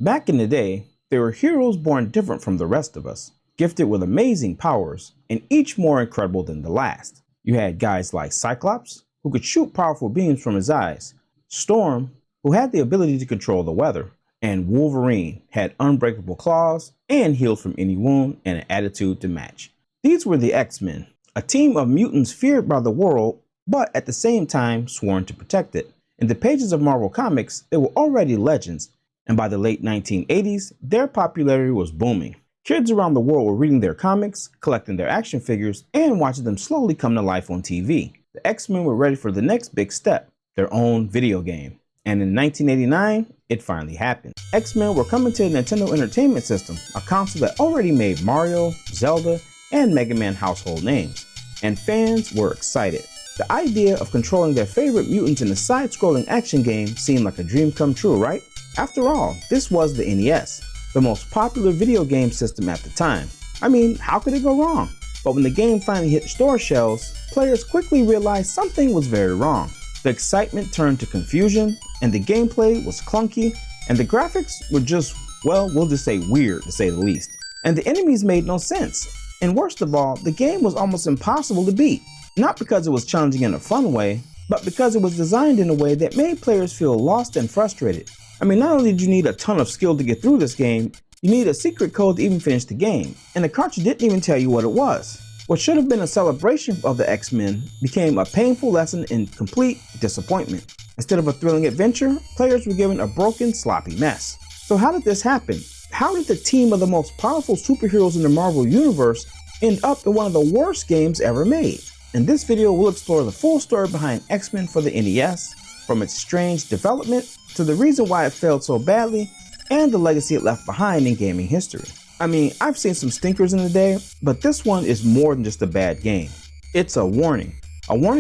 Back in the day, there were heroes born different from the rest of us, gifted with amazing powers, and each more incredible than the last. You had guys like Cyclops, who could shoot powerful beams from his eyes, Storm, who had the ability to control the weather, and Wolverine had unbreakable claws and healed from any wound and an attitude to match. These were the X-Men, a team of mutants feared by the world, but at the same time sworn to protect it. In the pages of Marvel Comics, they were already legends, and by the late 1980s, their popularity was booming. Kids around the world were reading their comics, collecting their action figures, and watching them slowly come to life on TV. The X-Men were ready for the next big step, their own video game. And in 1989, it finally happened. X-Men were coming to the Nintendo Entertainment System, a console that already made Mario, Zelda, and Mega Man household names. And fans were excited. The idea of controlling their favorite mutants in a side-scrolling action game seemed like a dream come true, right? After all, this was the NES, the most popular video game system at the time. I mean, how could it go wrong? But when the game finally hit store shelves, players quickly realized something was very wrong. The excitement turned to confusion, and the gameplay was clunky, and the graphics were just, well, we'll just say weird to say the least. And the enemies made no sense. And worst of all, the game was almost impossible to beat. Not because it was challenging in a fun way, but because it was designed in a way that made players feel lost and frustrated. I mean, not only did you need a ton of skill to get through this game, you need a secret code to even finish the game, and the cartridge didn't even tell you what it was. What should have been a celebration of the X-Men became a painful lesson in complete disappointment. Instead of a thrilling adventure, players were given a broken, sloppy mess. So how did this happen? How did the team of the most powerful superheroes in the Marvel Universe end up in one of the worst games ever made? In this video, we'll explore the full story behind X-Men for the NES, from its strange development to the reason why it failed so badly, and the legacy it left behind in gaming history. I mean, I've seen some stinkers in the day, but this one is more than just a bad game. It's a warning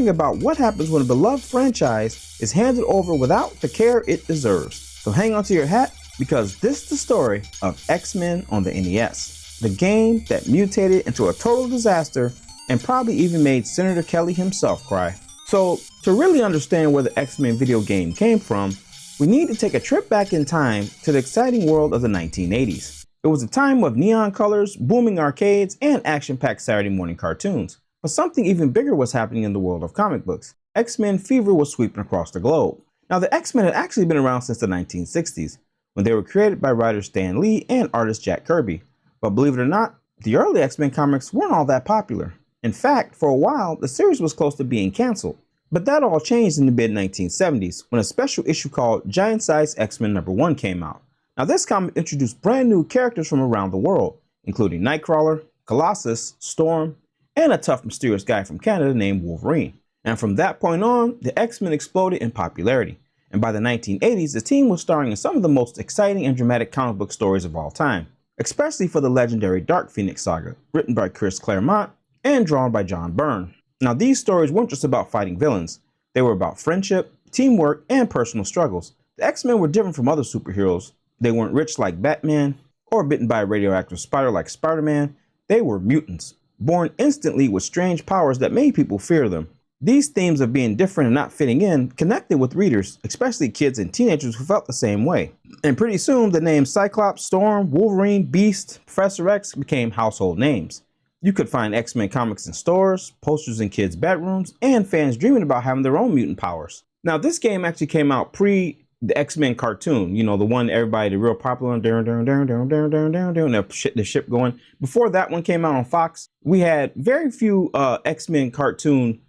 about what happens when a beloved franchise is handed over without the care it deserves. So hang on to your hat, because this is the story of X-Men on the NES, the game that mutated into a total disaster and probably even made Senator Kelly himself cry. So to really understand where the X-Men video game came from, we need to take a trip back in time to the exciting world of the 1980s. It was a time of neon colors, booming arcades, and action-packed Saturday morning cartoons. But something even bigger was happening in the world of comic books. X-Men fever was sweeping across the globe. Now, the X-Men had actually been around since the 1960s, when they were created by writer Stan Lee and artist Jack Kirby. But believe it or not, the early X-Men comics weren't all that popular. In fact, for a while, the series was close to being canceled. But that all changed in the mid-1970s when a special issue called Giant Size X-Men #1 came out. Now, this comic introduced brand new characters from around the world, including Nightcrawler, Colossus, Storm, and a tough, mysterious guy from Canada named Wolverine. And from that point on, the X-Men exploded in popularity. And by the 1980s, the team was starring in some of the most exciting and dramatic comic book stories of all time, especially for the legendary Dark Phoenix saga, written by Chris Claremont and drawn by John Byrne. Now, these stories weren't just about fighting villains. They were about friendship, teamwork, and personal struggles. The X-Men were different from other superheroes. They weren't rich like Batman or bitten by a radioactive spider like Spider-Man. They were mutants, born instantly with strange powers that made people fear them. These themes of being different and not fitting in connected with readers, especially kids and teenagers who felt the same way. And pretty soon, the names Cyclops, Storm, Wolverine, Beast, Professor X became household names. You could find X-Men comics in stores, posters in kids' bedrooms, and fans dreaming about having their own mutant powers. Now, this game actually came out pre the X-Men cartoon, you know, the one everybody, the real popular one, the ship going. Before that one came out on Fox, we had very few X-Men cartoon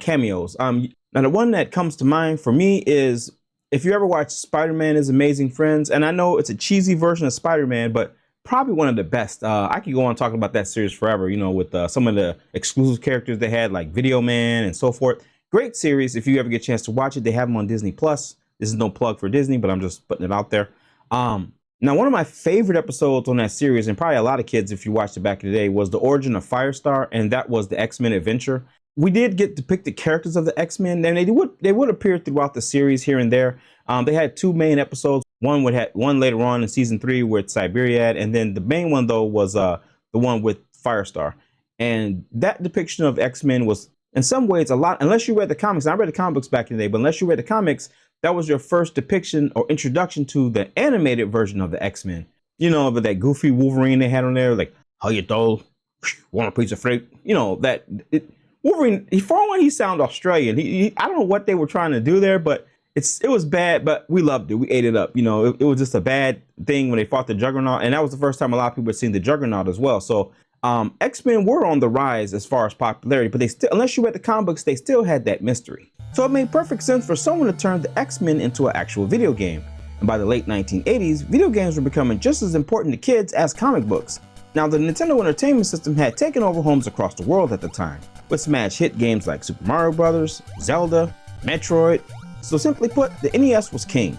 cameos. Now, the one that comes to mind for me is if you ever watch Spider-Man His Amazing Friends, and I know it's a cheesy version of Spider-Man, but probably one of the best. I could go on talking about that series forever, you know, with some of the exclusive characters they had, like Video Man and so forth. Great series. If you ever get a chance to watch it, they have them on Disney Plus. This is no plug for Disney, but I'm just putting it out there. Now, one of my favorite episodes on that series, and probably a lot of kids, if you watched it back in the day, was the origin of Firestar, and that was the X-Men adventure. We did get to pick the characters of the X-Men, and they would appear throughout the series here and there. They had two main episodes. One later on in season 3 with Siberiad, and then the main one though was the one with Firestar. And that depiction of X-Men was in some ways a lot, unless you read the comics. I read the comic books back in the day, but unless you read the comics, that was your first depiction or introduction to the animated version of the X-Men. You know, but that goofy Wolverine they had on there, like, how you dull, want a piece of fruit? You know, Wolverine, for one, he sounded Australian. I don't know what they were trying to do there, but it was bad, but we loved it. We ate it up. You know, it was just a bad thing when they fought the Juggernaut, and that was the first time a lot of people had seen the Juggernaut as well. So X-Men were on the rise as far as popularity, but they still, unless you read the comic books, they still had that mystery. So it made perfect sense for someone to turn the X-Men into an actual video game. And by the late 1980s, video games were becoming just as important to kids as comic books. Now, the Nintendo Entertainment System had taken over homes across the world at the time, with smash hit games like Super Mario Bros., Zelda, Metroid. So simply put, the NES was king.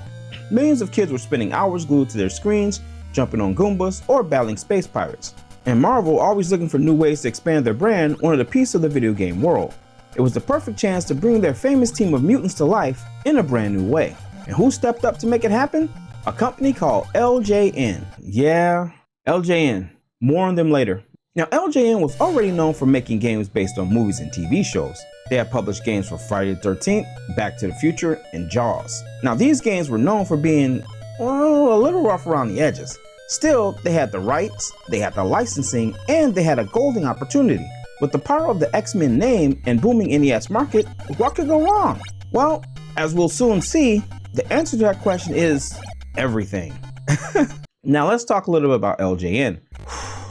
Millions of kids were spending hours glued to their screens, jumping on Goombas, or battling space pirates. And Marvel, always looking for new ways to expand their brand, wanted a piece of the video game world. It was the perfect chance to bring their famous team of mutants to life in a brand new way. And who stepped up to make it happen? A company called LJN. Yeah, LJN. More on them later. Now, LJN was already known for making games based on movies and TV shows. They have published games for Friday the 13th, Back to the Future, and Jaws. Now, these games were known for being, well, a little rough around the edges. Still, they had the rights, they had the licensing, and they had a golden opportunity. With the power of the X-Men name and booming NES market, what could go wrong? Well, as we'll soon see, the answer to that question is everything. Now, let's talk a little bit about LJN.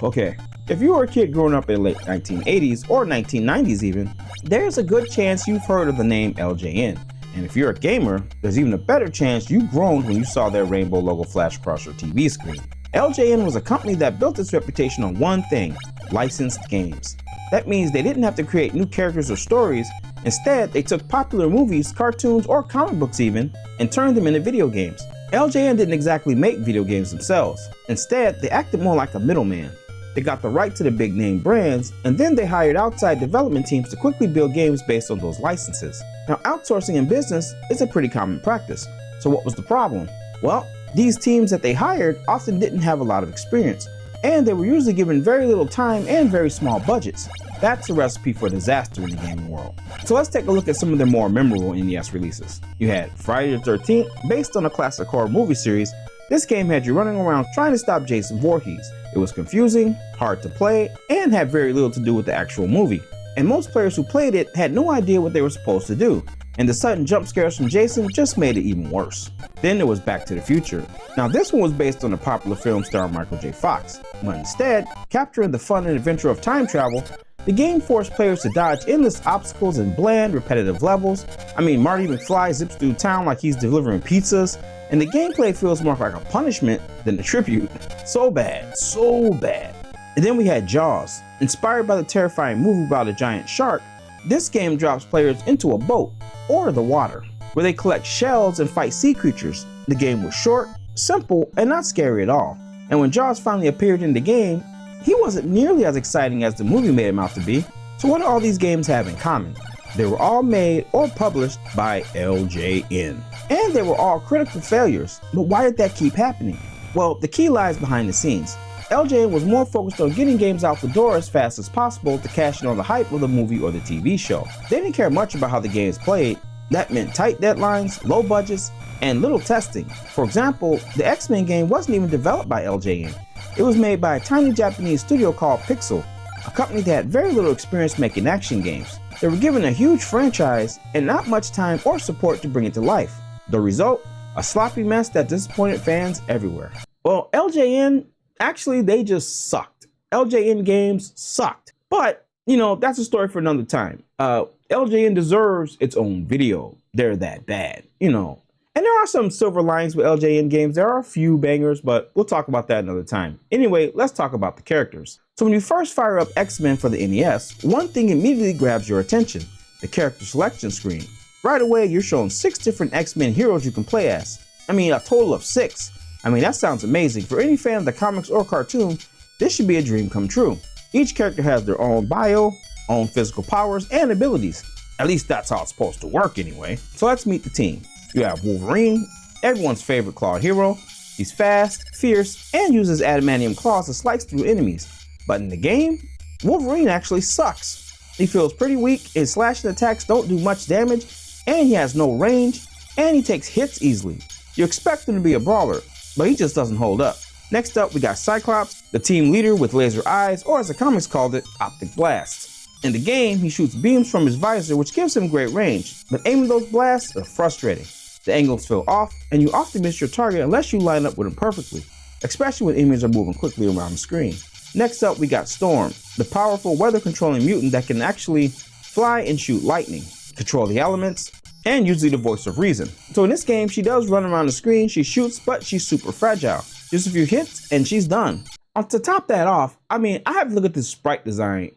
Okay, if you were a kid growing up in the late 1980s or 1990s even, there's a good chance you've heard of the name LJN. And if you're a gamer, there's even a better chance you groaned when you saw their rainbow logo flash across your TV screen. LJN was a company that built its reputation on one thing: licensed games. That means they didn't have to create new characters or stories. Instead, they took popular movies, cartoons, or comic books even, and turned them into video games. LJN didn't exactly make video games themselves. Instead, they acted more like a middleman. They got the right to the big name brands, and then they hired outside development teams to quickly build games based on those licenses. Now, outsourcing in business is a pretty common practice. So what was the problem? Well, these teams that they hired often didn't have a lot of experience, and they were usually given very little time and very small budgets. That's a recipe for disaster in the gaming world. So let's take a look at some of their more memorable NES releases. You had Friday the 13th, based on a classic horror movie series. This game had you running around trying to stop Jason Voorhees. It was confusing, hard to play, and had very little to do with the actual movie. And most players who played it had no idea what they were supposed to do, and the sudden jump scares from Jason just made it even worse. Then there was Back to the Future. Now, this one was based on a popular film starring Michael J. Fox, but instead, capturing the fun and adventure of time travel, the game forced players to dodge endless obstacles and bland, repetitive levels. I mean, Marty McFly zips through town like he's delivering pizzas, and the gameplay feels more like a punishment than a tribute. So bad, so bad. And then we had Jaws. Inspired by the terrifying movie about a giant shark, this game drops players into a boat, or the water, where they collect shells and fight sea creatures. The game was short, simple, and not scary at all. And when Jaws finally appeared in the game, he wasn't nearly as exciting as the movie made him out to be. So what do all these games have in common? They were all made or published by LJN. And they were all critical failures. But why did that keep happening? Well, the key lies behind the scenes. LJN was more focused on getting games out the door as fast as possible to cash in on the hype of the movie or the TV show. They didn't care much about how the games played. That meant tight deadlines, low budgets, and little testing. For example, the X-Men game wasn't even developed by LJN. It was made by a tiny Japanese studio called Pixel, a company that had very little experience making action games. They were given a huge franchise and not much time or support to bring it to life. The result? A sloppy mess that disappointed fans everywhere. Well, LJN, actually, they just sucked. LJN games sucked. But, that's a story for another time. LJN deserves its own video. They're that bad, And there are some silver linings with LJN games. There are a few bangers, but we'll talk about that another time. Anyway, let's talk about the characters. So when you first fire up X-Men for the NES, one thing immediately grabs your attention: the character selection screen. Right away, you're shown 6 different X-Men heroes you can play as. I mean, a total of 6. I mean, that sounds amazing. For any fan of the comics or cartoon, this should be a dream come true. Each character has their own bio, own physical powers, and abilities. At least that's how it's supposed to work anyway. So let's meet the team. You have Wolverine, everyone's favorite claw hero. He's fast, fierce, and uses adamantium claws to slice through enemies. But in the game, Wolverine actually sucks. He feels pretty weak, his slashing attacks don't do much damage, and he has no range. and he takes hits easily. You expect him to be a brawler, but he just doesn't hold up. Next up, we got Cyclops, the team leader with laser eyes, or as the comics called it, optic blasts. In the game, he shoots beams from his visor, which gives him great range, but aiming those blasts are frustrating. The angles feel off, and you often miss your target unless you line up with him perfectly, especially when enemies are moving quickly around the screen. Next up, we got Storm, the powerful weather-controlling mutant that can actually fly and shoot lightning, control the elements, and usually the voice of reason. So in this game, she does run around the screen, she shoots, but she's super fragile. Just a few hits, and she's done. To top that off, I have to look at this sprite design.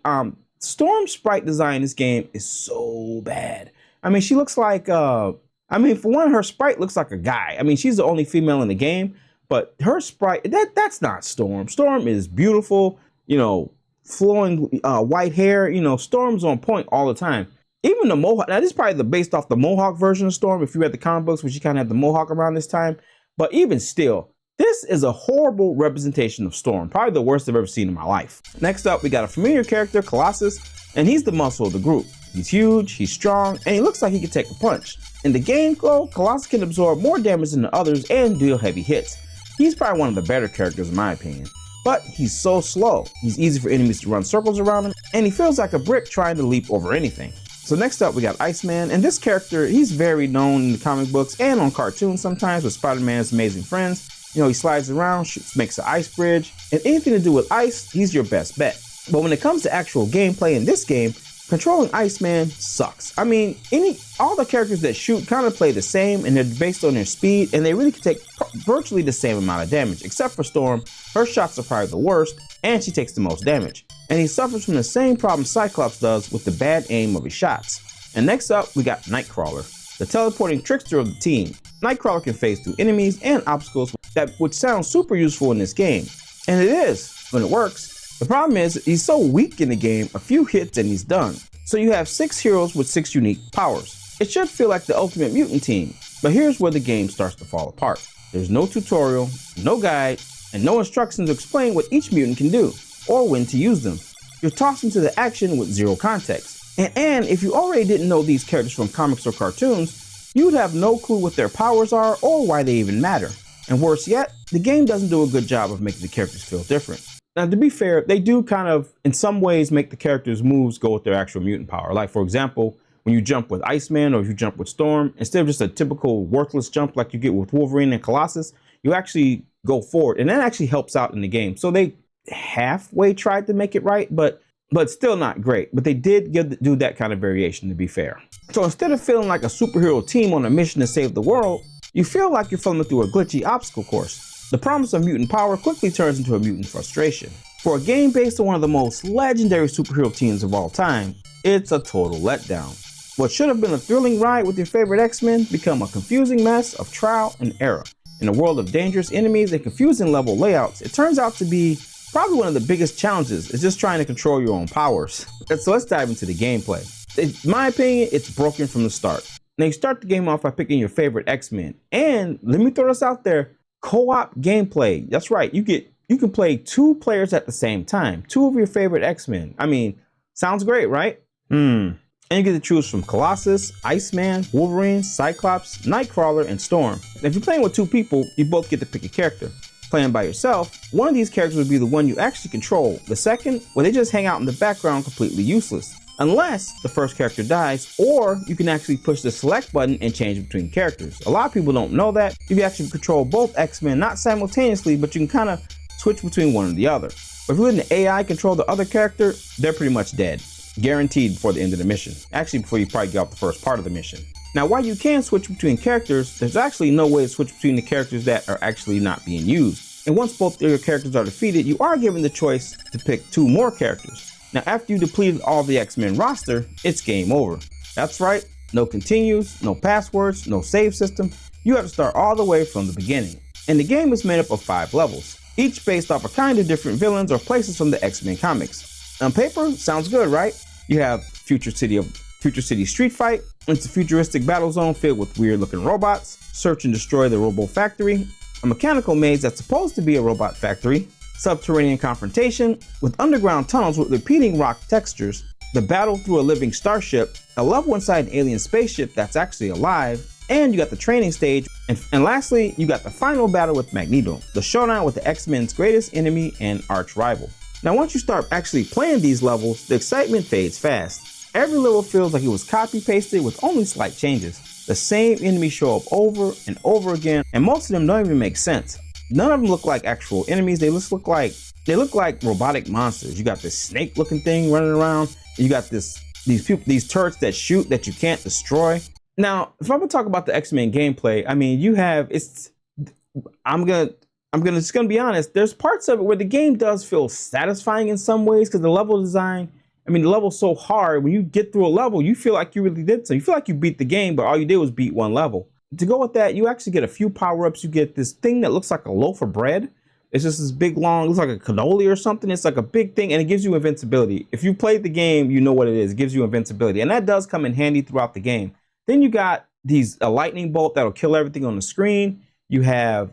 Storm's sprite design in this game is so bad. She looks like, for one, her sprite looks like a guy. She's the only female in the game, but her sprite, that's not Storm. Storm is beautiful, flowing white hair, Storm's on point all the time. Even the Mohawk, now this is probably based off the Mohawk version of Storm, if you read the comic books, which you kind of had the Mohawk around this time, but even still, this is a horrible representation of Storm, probably the worst I've ever seen in my life. Next up, we got a familiar character, Colossus, and he's the muscle of the group. He's huge, he's strong, and he looks like he can take a punch. In the game, though, Colossus can absorb more damage than the others and deal heavy hits. He's probably one of the better characters in my opinion, but he's so slow. He's easy for enemies to run circles around him, and he feels like a brick trying to leap over anything. So next up, we got Iceman, and this character, he's very known in the comic books and on cartoons sometimes with Spider-Man's Amazing Friends. He slides around, shoots, makes an ice bridge, and anything to do with ice, he's your best bet. But when it comes to actual gameplay in this game, controlling Iceman sucks. All the characters that shoot kind of play the same, and they're based on their speed, and they really can take virtually the same amount of damage, except for Storm. Her shots are probably the worst, and she takes the most damage. And he suffers from the same problem Cyclops does with the bad aim of his shots. And next up, we got Nightcrawler, the teleporting trickster of the team. Nightcrawler can phase through enemies and obstacles which sounds super useful in this game. And it is, when it works. The problem is, he's so weak in the game, a few hits and he's done. So you have 6 heroes with 6 unique powers. It should feel like the ultimate mutant team, but here's where the game starts to fall apart. There's no tutorial, no guide, and no instructions to explain what each mutant can do, or when to use them. You're tossed into the action with zero context. And if you already didn't know these characters from comics or cartoons, you'd have no clue what their powers are or why they even matter. And worse yet, the game doesn't do a good job of making the characters feel different. Now, to be fair, they do kind of, in some ways, make the characters' moves go with their actual mutant power. Like, for example, when you jump with Iceman or if you jump with Storm, instead of just a typical worthless jump like you get with Wolverine and Colossus, you actually go forward. And that actually helps out in the game. So they halfway tried to make it right, but still not great. But they did do that kind of variation, to be fair. So instead of feeling like a superhero team on a mission to save the world, you feel like you're fumbling through a glitchy obstacle course. The promise of mutant power quickly turns into a mutant frustration. For a game based on one of the most legendary superhero teams of all time, it's a total letdown. What should have been a thrilling ride with your favorite X-Men become a confusing mess of trial and error. In a world of dangerous enemies and confusing level layouts, it turns out to be probably one of the biggest challenges is just trying to control your own powers. So let's dive into the gameplay. In my opinion, it's broken from the start. Now you start the game off by picking your favorite X-Men, and let me throw this out there, co-op gameplay. That's right, you can play 2 players at the same time, 2 of your favorite X-Men. Sounds great, right? And you get to choose from Colossus, Iceman, Wolverine, Cyclops, Nightcrawler, and Storm. And if you're playing with 2 people, you both get to pick a character. Playing by yourself, one of these characters would be the one you actually control. The second, well, they just hang out in the background completely useless. Unless the first character dies, or you can actually push the select button and change between characters. A lot of people don't know that. You can actually control both X-Men, not simultaneously, but you can kind of switch between one or the other. But if you let an AI control the other character, they're pretty much dead. Guaranteed before the end of the mission. Actually, before you probably get off the first part of the mission. Now, while you can switch between characters, there's actually no way to switch between the characters that are actually not being used. And once both your characters are defeated, you are given the choice to pick 2 more characters. Now, after you depleted all the X-Men roster, it's game over. That's right, no continues, no passwords, no save system. You have to start all the way from the beginning. And the game is made up of 5 levels, each based off a kind of different villains or places from the X-Men comics. On paper, sounds good, right? You have Future City Street Fight. It's a futuristic battle zone filled with weird looking robots. Search and destroy the Robo Factory. A mechanical maze that's supposed to be a robot factory. Subterranean confrontation with underground tunnels with repeating rock textures. The battle through a living starship. A level inside an alien spaceship that's actually alive. and you got the training stage, and lastly, you got the final battle with Magneto, the showdown with the X-Men's greatest enemy and arch rival. Now once you start actually playing these levels, the excitement fades fast. Every level feels like it was copy pasted with only slight changes. The same enemies show up over and over again, and most of them don't even make sense. None of them look like actual enemies. They look like robotic monsters. You got this snake looking thing running around, and you got these turrets that shoot that you can't destroy. Now, if I'm gonna talk about the X-Men gameplay, I mean, I'm just gonna be honest. There's parts of it where the game does feel satisfying in some ways because the level design. I mean, the level's so hard. When you get through a level, you feel like you really did something. You feel like you beat the game, but all you did was beat one level. To go with that, you actually get a few power-ups. You get this thing that looks like a loaf of bread. It's just this big, long, looks like a cannoli or something. It's like a big thing, and it gives you invincibility. If you played the game, you know what it is. It gives you invincibility, and that does come in handy throughout the game. Then you got a lightning bolt that'll kill everything on the screen. You have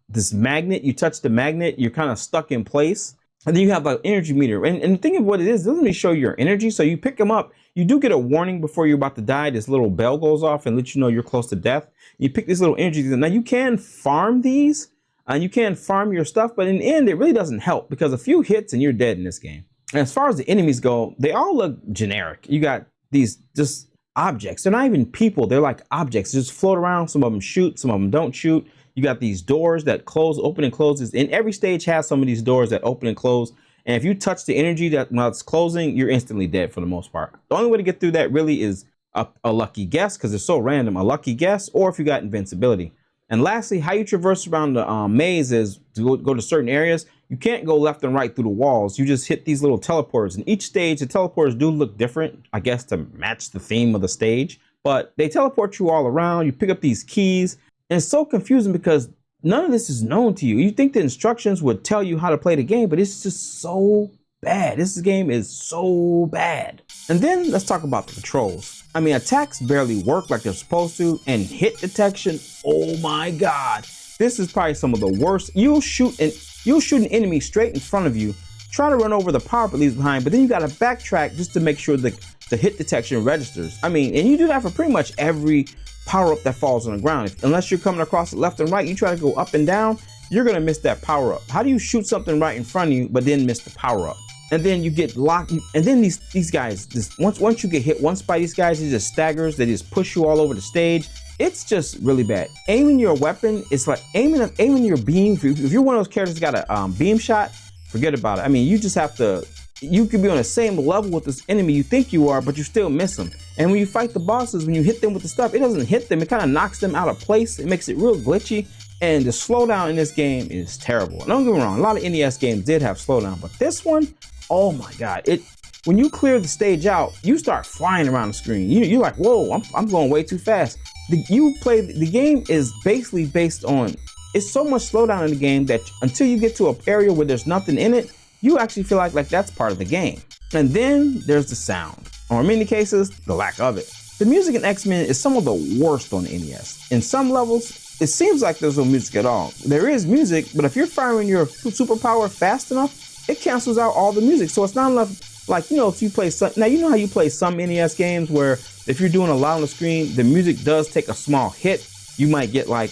this magnet. You touch the magnet, you're kind of stuck in place. And then you have an energy meter. And the thing of what it is, it doesn't really show your energy. So you pick them up. You do get a warning before you're about to die. This little bell goes off and lets you know you're close to death. You pick these little energies. Now you can farm these. And you can farm your stuff. But in the end, it really doesn't help because a few hits and you're dead in this game. And as far as the enemies go, they all look generic. You got these just objects. They're not even people. They're like objects. They just float around. Some of them shoot. Some of them don't shoot. You got these doors that close, open and closes. And every stage has some of these doors that open and close. And if you touch the energy that while it's closing, you're instantly dead for the most part. The only way to get through that really is a lucky guess because it's so random. A lucky guess, or if you got invincibility. And lastly, how you traverse around the maze is to go to certain areas. You can't go left and right through the walls. You just hit these little teleporters. In each stage, the teleporters do look different, I guess, to match the theme of the stage. But they teleport you all around. You pick up these keys. And it's so confusing because none of this is known to you. You think the instructions would tell you how to play the game, but it's just so bad. This game is so bad. And then let's talk about the controls. I mean, attacks barely work like they're supposed to, and hit detection, oh my God. This is probably some of the worst. You'll shoot an enemy straight in front of you, try to run over the power up it leaves behind, but then you gotta backtrack just to make sure the hit detection registers. I mean, and you do that for pretty much every power up that falls on the ground. Unless you're coming across it left and right, you try to go up and down, you're gonna miss that power up. How do you shoot something right in front of you but then miss the power up? And then you get locked, and then these guys, once you get hit once by these guys, it just staggers. They just push you all over the stage. It's just really bad. Aiming your weapon, it's like aiming your beam. If you're one of those characters that got a beam shot, forget about it. I mean, you just have to. You could be on the same level with this enemy you think you are, but you still miss them. And when you fight the bosses, when you hit them with the stuff, it doesn't hit them. It kind of knocks them out of place. It makes it real glitchy. And the slowdown in this game is terrible. Don't get me wrong, a lot of NES games did have slowdown, but this one, oh my God. When you clear the stage out, you start flying around the screen. You're like, whoa, I'm going way too fast. The game is basically based on, it's so much slowdown in the game that until you get to an area where there's nothing in it, you actually feel like that's part of the game. And then there's the sound, or in many cases, the lack of it. The music in X-Men is some of the worst on the NES. In some levels, it seems like there's no music at all. There is music, but if you're firing your superpower fast enough, it cancels out all the music. So it's not enough, like, if you play now you know how you play some NES games where if you're doing a lot on the screen, the music does take a small hit. You might get like,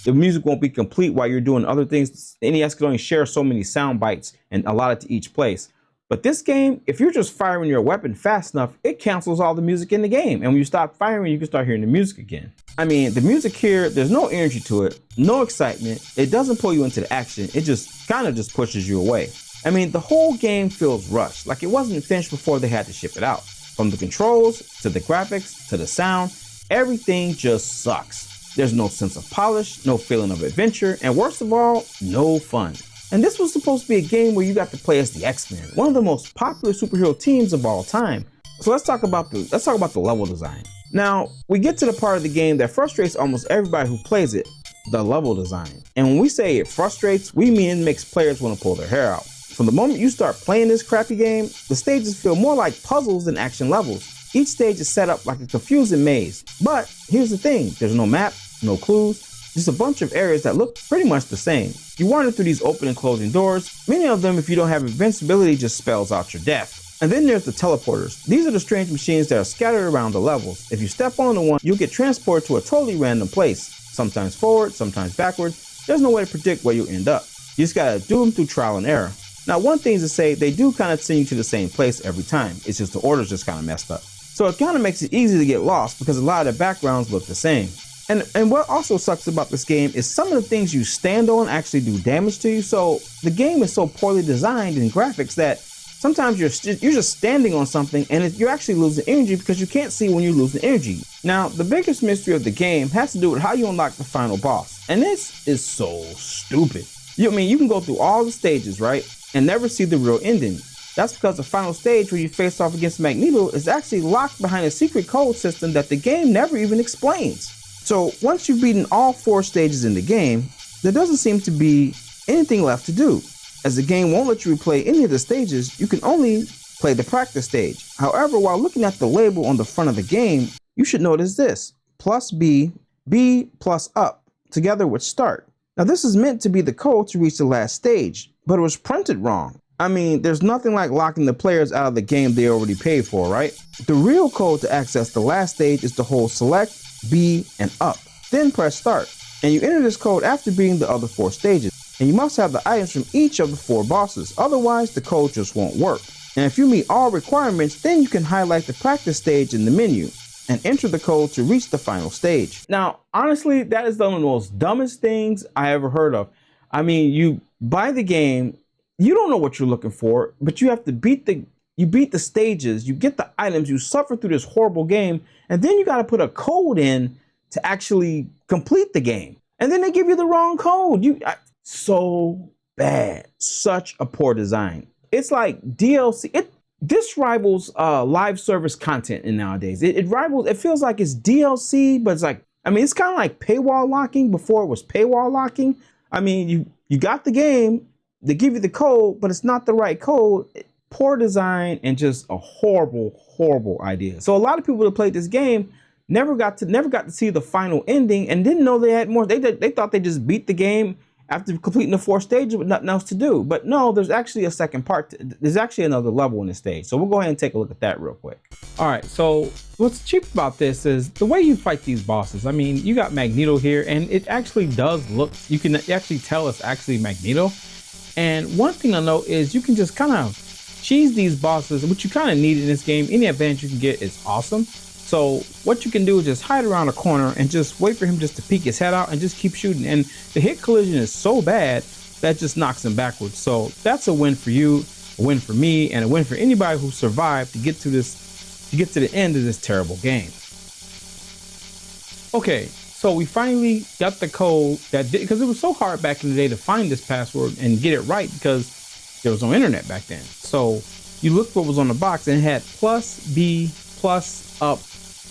the music won't be complete while you're doing other things. The NES can only share so many sound bites and allot it to each place. But this game, if you're just firing your weapon fast enough, it cancels all the music in the game. And when you stop firing, you can start hearing the music again. I mean, the music here, there's no energy to it, no excitement. It doesn't pull you into the action. It just kind of just pushes you away. I mean, the whole game feels rushed, like it wasn't finished before they had to ship it out. From the controls, to the graphics, to the sound, everything just sucks. There's no sense of polish, no feeling of adventure, and worst of all, no fun. And this was supposed to be a game where you got to play as the X-Men, one of the most popular superhero teams of all time. So let's talk about the level design. Now, we get to the part of the game that frustrates almost everybody who plays it, the level design. And when we say it frustrates, we mean it makes players want to pull their hair out. From the moment you start playing this crappy game, the stages feel more like puzzles than action levels. Each stage is set up like a confusing maze. But here's the thing, there's no map, no clues, just a bunch of areas that look pretty much the same. You wander through these open and closing doors. Many of them, if you don't have invincibility, just spells out your death. And then there's the teleporters. These are the strange machines that are scattered around the levels. If you step onto one, you'll get transported to a totally random place. Sometimes forward, sometimes backward. There's no way to predict where you end up. You just gotta do them through trial and error. Now, one thing is to say, they do kind of send you to the same place every time. It's just the order's just kind of messed up. So it kind of makes it easy to get lost because a lot of the backgrounds look the same. And what also sucks about this game is some of the things you stand on actually do damage to you. So the game is so poorly designed in graphics that sometimes you're just standing on something and you're actually losing energy because you can't see when you're losing energy. Now, the biggest mystery of the game has to do with how you unlock the final boss. And this is so stupid. I mean, you can go through all the stages, right? And never see the real ending. That's because the final stage where you face off against Magneto is actually locked behind a secret code system that the game never even explains. So once you've beaten all 4 stages in the game, there doesn't seem to be anything left to do. As the game won't let you replay any of the stages, you can only play the practice stage. However, while looking at the label on the front of the game, you should notice this: plus B, B plus up, together with start. Now this is meant to be the code to reach the last stage, but it was printed wrong. I mean, there's nothing like locking the players out of the game they already paid for, right? The real code to access the last stage is to hold select, B, and up, then press start. And you enter this code after beating the other 4 stages. And you must have the items from each of the 4 bosses, otherwise the code just won't work. And if you meet all requirements, then you can highlight the practice stage in the menu and enter the code to reach the final stage. Now, honestly, that is one of the most dumbest things I ever heard of. I mean, you buy the game, you don't know what you're looking for, but you have to beat the stages, you get the items, you suffer through this horrible game, and then you got to put a code in to actually complete the game. And then they give you the wrong code. So bad. Such a poor design. It's like DLC. This rivals live service content in nowadays. It rivals, it feels like it's DLC, but it's like, I mean, it's kind of like paywall locking before it was paywall locking. I mean, you got the game, they give you the code, but it's not the right code. Poor design and just a horrible idea. So a lot of people that played this game never got to see the final ending and didn't know they had more. They thought they just beat the game after completing the 4 stages with nothing else to do. But no, there's actually a second part. There's actually another level in this stage. So we'll go ahead and take a look at that real quick. All right, so what's cheap about this is the way you fight these bosses. I mean, you got Magneto here, and it actually does look, you can actually tell it's actually Magneto. And one thing to note is you can just kind of cheese these bosses, which you kind of need in this game. Any advantage you can get is awesome. So what you can do is just hide around a corner and just wait for him just to peek his head out and just keep shooting. And the hit collision is so bad that just knocks him backwards. So that's a win for you, a win for me, and a win for anybody who survived to get to the end of this terrible game. Okay, so we finally got the code because it was so hard back in the day to find this password and get it right because there was no internet back then. So you looked what was on the box and it had plus B plus up.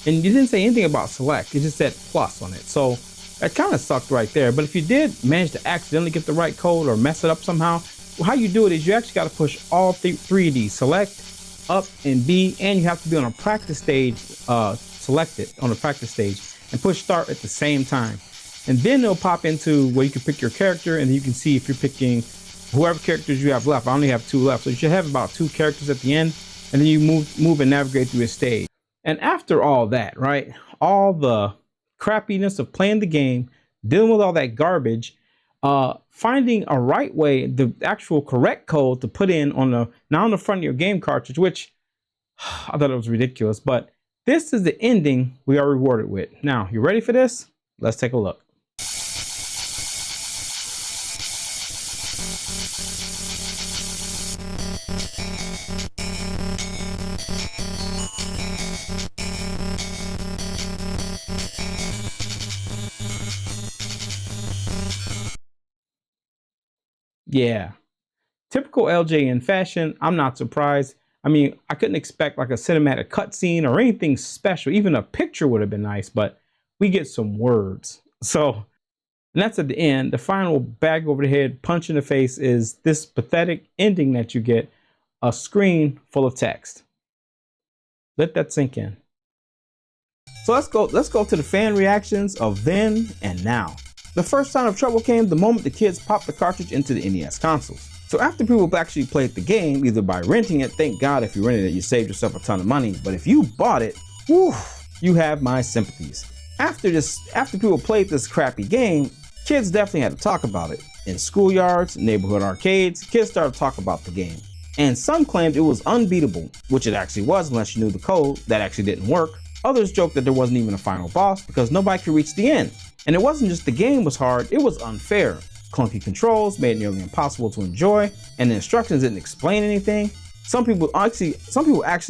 And you didn't say anything about select, it just said plus on it. So that kind of sucked right there. But if you did manage to accidentally get the right code or mess it up somehow, how you do it is you actually got to push all three of these, select, up, and B, and you have to be on a practice stage, selected on the practice stage, and push start at the same time. And then it'll pop into where you can pick your character, and you can see if you're picking whoever characters you have left. I only have 2 left, so you should have about 2 characters at the end, and then you move and navigate through a stage. And after all that, right, all the crappiness of playing the game, dealing with all that garbage, finding a right way, the actual correct code to put in on the front of your game cartridge, which I thought it was ridiculous, but this is the ending we are rewarded with. Now, you ready for this? Let's take a look. Yeah, typical LJN fashion. I'm not surprised. I mean, I couldn't expect like a cinematic cutscene or anything special. Even a picture would have been nice, but we get some words. So, and that's at the end. The final bag over the head, punch in the face is this pathetic ending that you get, a screen full of text. Let that sink in. So let's go to the fan reactions of then and now. The first sign of trouble came the moment the kids popped the cartridge into the NES consoles. So after people actually played the game, either by renting it, thank God if you rented it, you saved yourself a ton of money, but if you bought it, whew, you have my sympathies. After people played this crappy game, kids definitely had to talk about it. In schoolyards, neighborhood arcades, kids started to talk about the game. And some claimed it was unbeatable, which it actually was unless you knew the code that actually didn't work. Others joked that there wasn't even a final boss because nobody could reach the end. And it wasn't just the game was hard, it was unfair. Clunky controls made it nearly impossible to enjoy, and the instructions didn't explain anything. Some people actually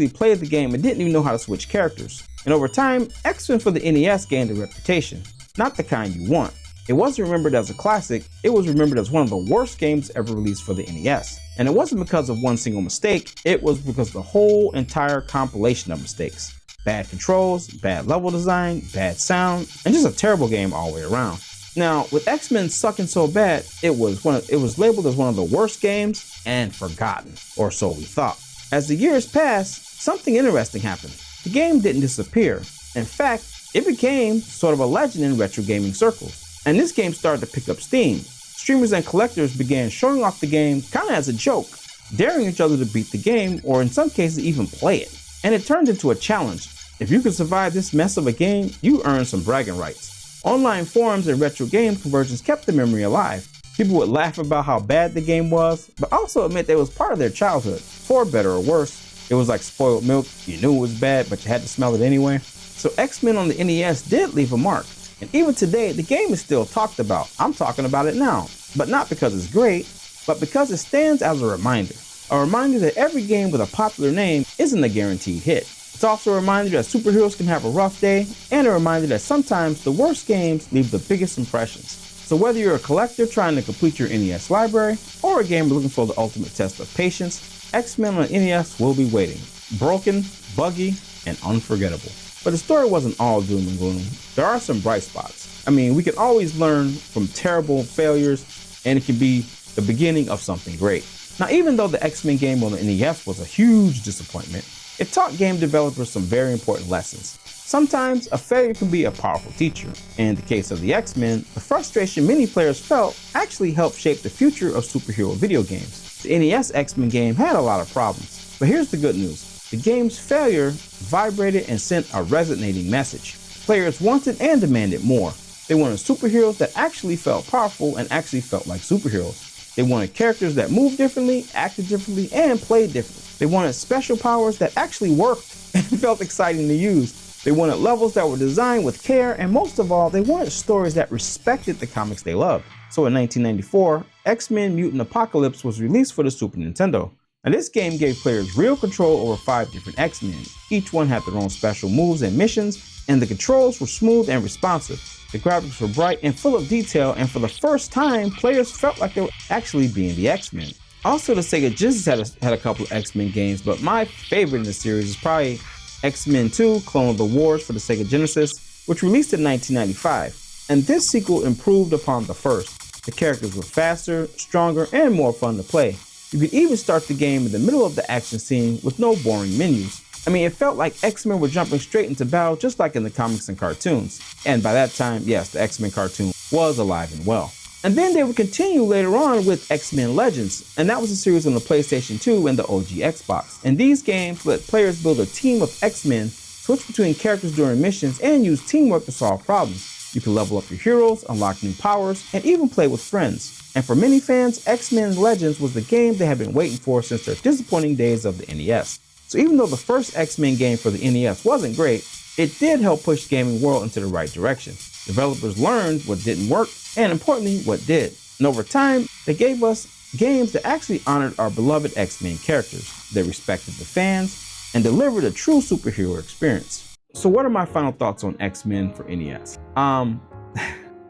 played the game and didn't even know how to switch characters. And over time, X-Men for the NES gained a reputation, not the kind you want. It wasn't remembered as a classic, it was remembered as one of the worst games ever released for the NES. And it wasn't because of one single mistake, it was because of the whole entire compilation of mistakes. Bad controls, bad level design, bad sound, and just a terrible game all the way around. Now, with X-Men sucking so bad, it was labeled as one of the worst games and forgotten, or so we thought. As the years passed, something interesting happened. The game didn't disappear. In fact, it became sort of a legend in retro gaming circles. And this game started to pick up steam. Streamers and collectors began showing off the game kind of as a joke, daring each other to beat the game, or in some cases even play it. And it turned into a challenge. If you could survive this mess of a game, you earned some bragging rights. Online forums and retro game conversions kept the memory alive. People would laugh about how bad the game was, but also admit that it was part of their childhood, for better or worse. It was like spoiled milk, you knew it was bad, but you had to smell it anyway. So X-Men on the NES did leave a mark. And even today, the game is still talked about. I'm talking about it now, but not because it's great, but because it stands as a reminder that every game with a popular name isn't a guaranteed hit. It's also a reminder that superheroes can have a rough day, and a reminder that sometimes the worst games leave the biggest impressions. So whether you're a collector trying to complete your NES library, or a gamer looking for the ultimate test of patience, X-Men on NES will be waiting. Broken, buggy, and unforgettable. But the story wasn't all doom and gloom. There are some bright spots. I mean, we can always learn from terrible failures, and it can be the beginning of something great. Now, even though the X-Men game on the NES was a huge disappointment, it taught game developers some very important lessons. Sometimes a failure can be a powerful teacher. And in the case of the X-Men, the frustration many players felt actually helped shape the future of superhero video games. The NES X-Men game had a lot of problems, but here's the good news. The game's failure vibrated and sent a resonating message. Players wanted and demanded more. They wanted superheroes that actually felt powerful and actually felt like superheroes. They wanted characters that moved differently, acted differently, and played differently. They wanted special powers that actually worked and felt exciting to use. They wanted levels that were designed with care, and most of all, they wanted stories that respected the comics they loved. So in 1994, X-Men Mutant Apocalypse was released for the Super Nintendo. Now this game gave players real control over 5 different X-Men. Each one had their own special moves and missions, and the controls were smooth and responsive. The graphics were bright and full of detail, and for the first time, players felt like they were actually being the X-Men. Also, the Sega Genesis had a couple of X-Men games, but my favorite in the series is probably X-Men 2, Clone of the Wars for the Sega Genesis, which released in 1995. And this sequel improved upon the first. The characters were faster, stronger, and more fun to play. You could even start the game in the middle of the action scene with no boring menus. I mean, it felt like X-Men were jumping straight into battle just like in the comics and cartoons. And by that time, yes, the X-Men cartoon was alive and well. And then they would continue later on with X-Men Legends, and that was a series on the PlayStation 2 and the OG Xbox. And these games let players build a team of X-Men, switch between characters during missions, and use teamwork to solve problems. You can level up your heroes, unlock new powers, and even play with friends. And for many fans, X-Men Legends was the game they had been waiting for since their disappointing days of the NES. So even though the first X-Men game for the NES wasn't great, it did help push the gaming world into the right direction. Developers learned what didn't work, and importantly, what did. And over time, they gave us games that actually honored our beloved X-Men characters. They respected the fans and delivered a true superhero experience. So what are my final thoughts on X-Men for NES?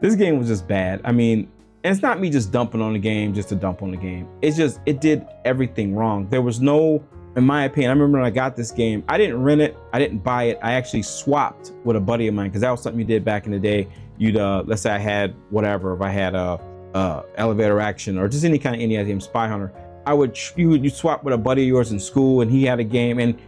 This game was just bad. I mean, and it's not me just dumping on the game just to dump on the game. It's just, it did everything wrong. There was no, in my opinion, I remember when I got this game, I didn't rent it, I didn't buy it, I actually swapped with a buddy of mine, because that was something you did back in the day. You'd, let's say I had whatever, if I had elevator action or just any kind of NES game, Spy Hunter, you'd swap with a buddy of yours in school and he had a game, and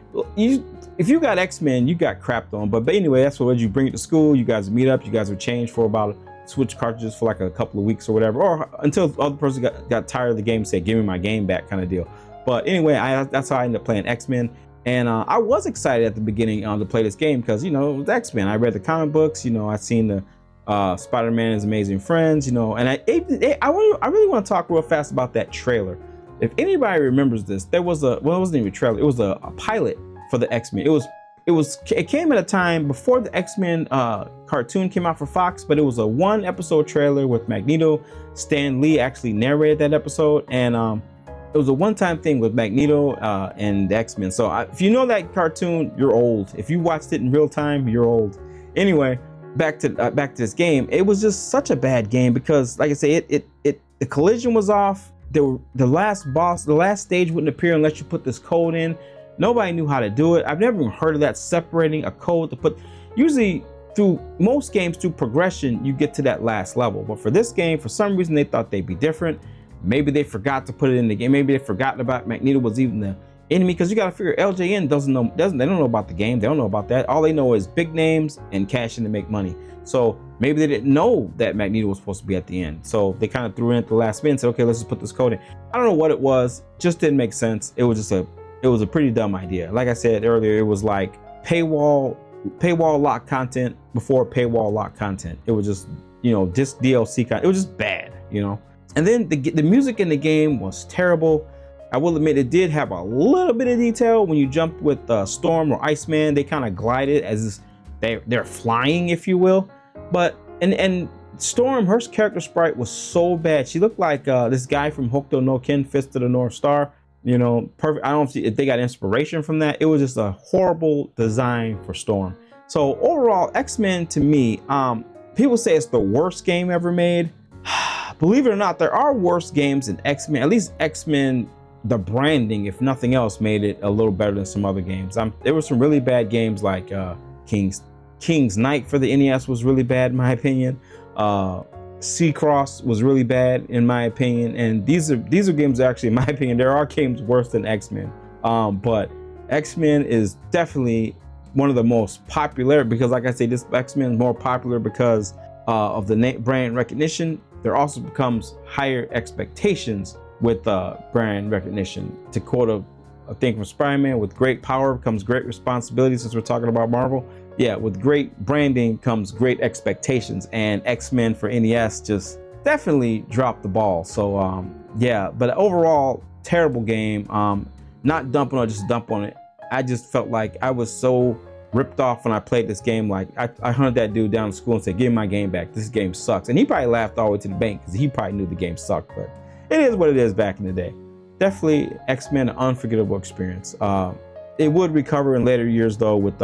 if you got X-Men, you got crapped on. But anyway, that's what you bring it to school, you guys meet up, you guys would change for about switch cartridges for like a couple of weeks or whatever, or until the other person got tired of the game and said, give me my game back kind of deal. But anyway, that's how I ended up playing X-Men. And I was excited at the beginning to play this game because, you know, it was X-Men. I read the comic books, you know, I'd seen the Spider-Man and His Amazing Friends, you know, and I really want to talk real fast about that trailer. If anybody remembers this, there was well, it wasn't even a trailer, it was a pilot for the X-Men. It came at a time before the X-Men cartoon came out for Fox, but it was a 1-episode trailer with Magneto. Stan Lee actually narrated that episode, and it was a one-time thing with Magneto and the X-Men. So if you know that cartoon, you're old. If you watched it in real time, you're old. Anyway, back to this game. It was just such a bad game because, like I say, the collision was off. The last stage wouldn't appear unless you put this code in. Nobody knew how to do it. I've never even heard of that, separating a code to put. Usually through most games, through progression, you get to that last level. But for this game, for some reason, they thought they'd be different. Maybe they forgot to put it in the game. Maybe they forgot about Magneto was even the enemy, because you got to figure LJN they don't know about the game. They don't know about that. All they know is big names and cash in to make money. So maybe they didn't know that Magneto was supposed to be at the end. So they kind of threw in at the last minute and said, okay, let's just put this code in. I don't know what it was. Just didn't make sense. It was a pretty dumb idea. Like I said earlier, it was like paywall lock content before paywall lock content. It was just, you know, just DLC content. It was just bad, you know. And then the music in the game was terrible. I will admit it did have a little bit of detail when you jumped with Storm or Iceman. They kind of glided as they're flying, if you will. But and Storm, her character sprite was so bad. She looked like this guy from Hokuto no Ken, Fist of the North Star. You know, perfect. I don't know if they got inspiration from that. It was just a horrible design for Storm. So overall, X-Men to me, people say it's the worst game ever made. Believe it or not, there are worse games than X-Men. At least X-Men, the branding, if nothing else, made it a little better than some other games. There were some really bad games like King's Knight for the NES was really bad in my opinion. Seacross was really bad in my opinion, and these are games that actually, in my opinion, there are games worse than X-Men. But X-Men is definitely one of the most popular, because like I say, this X-Men is more popular because of the brand recognition. There also becomes higher expectations with brand recognition. To quote a thing from Spider-Man, with great power comes great responsibility, since we're talking about Marvel. Yeah, with great branding comes great expectations, and X-Men for NES just definitely dropped the ball. So yeah, but overall, terrible game. Not dumping on, just dump on it. I just felt like I was so ripped off when I played this game. Like I hunted that dude down to school and said, give me my game back, this game sucks. And he probably laughed all the way to the bank because he probably knew the game sucked. But it is what it is back in the day. Definitely X-Men, an unforgettable experience. It would recover in later years though with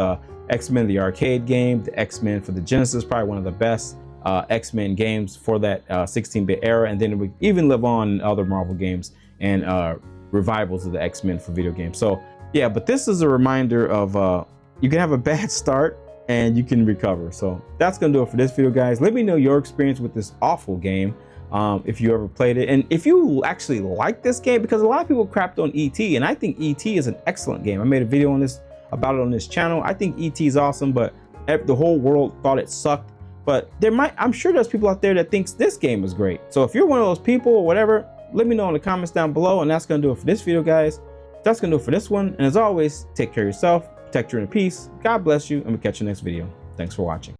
X-Men the arcade game, the X-Men for the Genesis, probably one of the best X-Men games for that 16-bit era, and then it would even live on in other Marvel games and revivals of the X-Men for video games. So yeah, but this is a reminder of you can have a bad start and you can recover. So that's gonna do it for this video, guys. Let me know your experience with this awful game, if you ever played it, and if you actually like this game, because a lot of people crapped on E.T. and I think E.T. is an excellent game. I made a video on this about it on this channel. I think E.T. is awesome, but the whole world thought it sucked. But I'm sure there's people out there that thinks this game is great. So if you're one of those people or whatever, let me know in the comments down below. And that's gonna do it for this video, guys. That's gonna do it for this one. And as always, take care of yourself, protect your inner peace. God bless you, and we'll catch you next video. Thanks for watching.